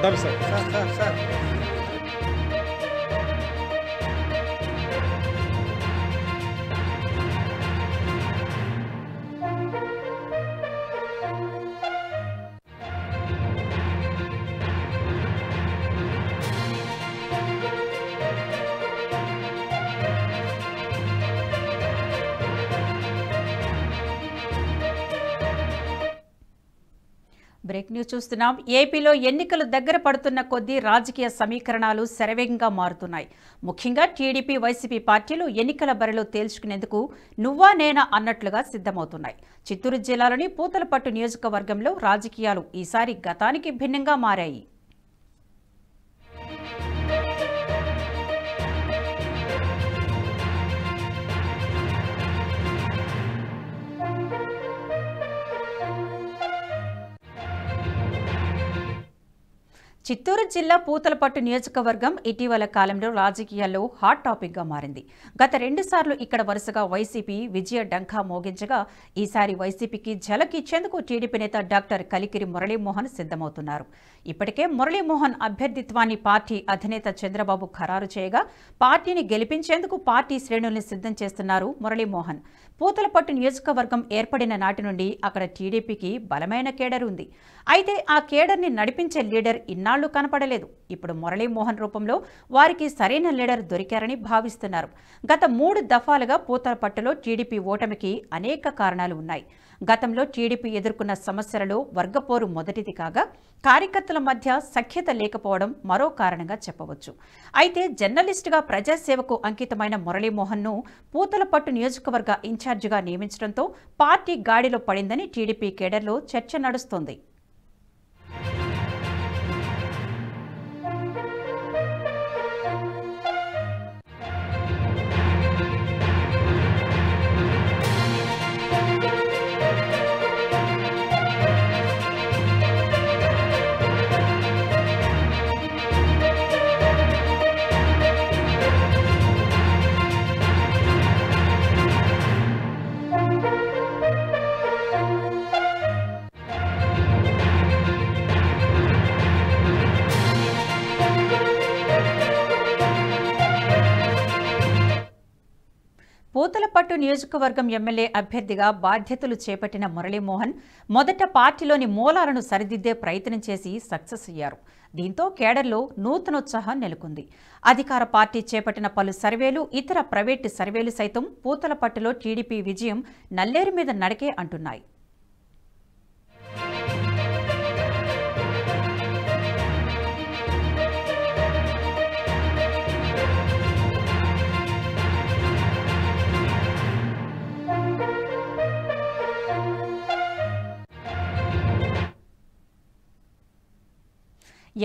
Pattabhi sir. Break news చూస్తున్నాం. ఏపీలో ఎన్నికలు దగ్గర పడుతున్న కొద్దీ రాజకీయ సమీకరణాలు శరవేగంగా మారుతున్నాయి. ముఖ్యంగా టీడీపీ, వైసీపీ పార్టీలు ఎన్నికల బరిలో తేల్చుకునేందుకు నువ్వా నేనా అన్నట్లుగా సిద్ధమవుతున్నాయి. చిత్తూరు జిల్లాలోని పూతలపట్టు నియోజకవర్గంలో రాజకీయాలు ఈసారి గతానికి భిన్నంగా మారాయి. చిత్తూరు జిల్లా పూతలపట్టు నియోజకవర్గం ఇటీవల కాలంలో రాజకీయాల్లో హాట్ టాపిక్గా మారింది. గత 2 సార్లు ఇక్కడ వరుసగా వైసీపీ విజయ డంకా మోగించగా ఈసారి వైసీపీకి ఝలకిచ్చేందుకు టీడీపీ నేత డాక్టర్ కలికిరి మురళీమోహన్ సిద్ధమవుతున్నారు. ఇప్పటికే మురళీమోహన్ అభ్యర్థిత్వాన్ని పార్టీ అధినేత చంద్రబాబు ఖరారు చేయగా పార్టీని గెలిపించేందుకు పార్టీ శ్రేణుల్ని సిద్ధం చేస్తున్నారు మురళీమోహన్. పూతలపట్టు నియోజకవర్గం ఏర్పడిన నాటి నుండి అక్కడ టీడీపీకి బలమైన కేడర్ ఉంది. అయితే ఆ కేడర్ని నడిపించే లీడర్ ఇన్నాళ్లు కనపడలేదు. ఇప్పుడు మురళీమోహన్ రూపంలో వారికి సరైన లీడర్ దొరికారని భావిస్తున్నారు. గత 3 దఫాలుగా పూతలపట్టులో టీడీపీ ఓటమికి అనేక కారణాలు ఉన్నాయి. గతంలో టీడీపీ ఎదుర్కొన్న సమస్యలలో వర్గపోరు మొదటిది కాగా కార్యకర్తల మధ్య సఖ్యత లేకపోవడం మరో కారణంగా చెప్పవచ్చు. అయితే జర్నలిస్టుగా ప్రజాసేవకు అంకితమైన మురళీమోహన్ను పూతలపట్టు నియోజకవర్గ ఇన్ఛార్జిగా నియమించడంతో పార్టీ గాడిలో పడిందని టీడీపీ కేడర్లో చర్చ నడుస్తోంది. పూతలపట్టు నియోజకవర్గం ఎమ్మెల్యే అభ్యర్థిగా బాధ్యతలు చేపట్టిన మురళీమోహన్ మొదట పార్టీలోని మూలాలను సరిదిద్దే ప్రయత్నం చేసి సక్సెస్ అయ్యారు. దీంతో కేడర్లో నూతనోత్సాహం నెలకొంది. అధికార పార్టీ చేపట్టిన పలు సర్వేలు, ఇతర ప్రైవేటు సర్వేలు సైతం పూతలపట్టులో టీడీపీ విజయం నల్లేరు మీద నడకే అంటున్నాయి.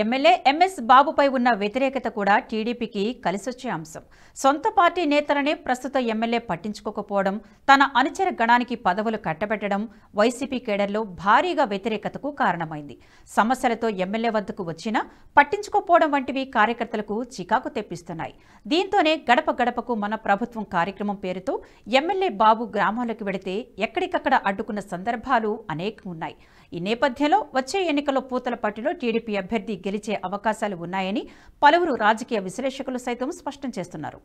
ఎమ్మెల్యే ఎంఎస్ బాబుపై ఉన్న వ్యతిరేకత కూడా టీడీపీకి కలిసొచ్చే అంశం. సొంత పార్టీ నేతలనే ప్రస్తుత ఎమ్మెల్యే పట్టించుకోకపోవడం, తన అనుచర గణానికి పదవులు కట్టబెట్టడం వైసీపీ కేడర్లో భారీగా వ్యతిరేకతకు కారణమైంది. సమస్యలతో ఎమ్మెల్యే వద్దకు వచ్చినా పట్టించుకోకపోవడం వంటివి కార్యకర్తలకు చికాకు తెప్పిస్తున్నాయి. దీంతోనే గడప గడపకు మన ప్రభుత్వం కార్యక్రమం పేరుతో ఎమ్మెల్యే బాబు గ్రామాలకు వెళితే ఎక్కడికక్కడ అడ్డుకున్న సందర్భాలు అనేకం ఉన్నాయి. ఈ నేపథ్యంలో వచ్చే ఎన్నికల్లో పూతలపట్టులో టీడీపీ అభ్యర్థి గెలిచే అవకాశాలు ఉన్నాయని పలువురు రాజకీయ విశ్లేషకులు సైతం స్పష్టం చేస్తున్నారు.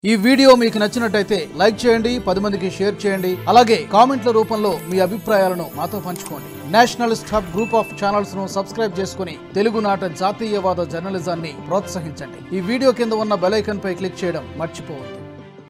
ఈ వీడియో మీకు నచ్చినట్టయితే లైక్ చేయండి, 10 మందికి షేర్ చేయండి. అలాగే కామెంట్ల రూపంలో మీ అభిప్రాయాలను మాతో పంచుకోండి. Nationalist hub group of channels ను సబ్స్క్రైబ్ చేసుకుని తెలుగునాట జాతీయవాద జర్నలిజాన్ని ప్రోత్సహించండి. ఈ వీడియో కింద ఉన్న బెల్ ఐకాన్ పై క్లిక్ చేయడం మర్చిపోవద్దు.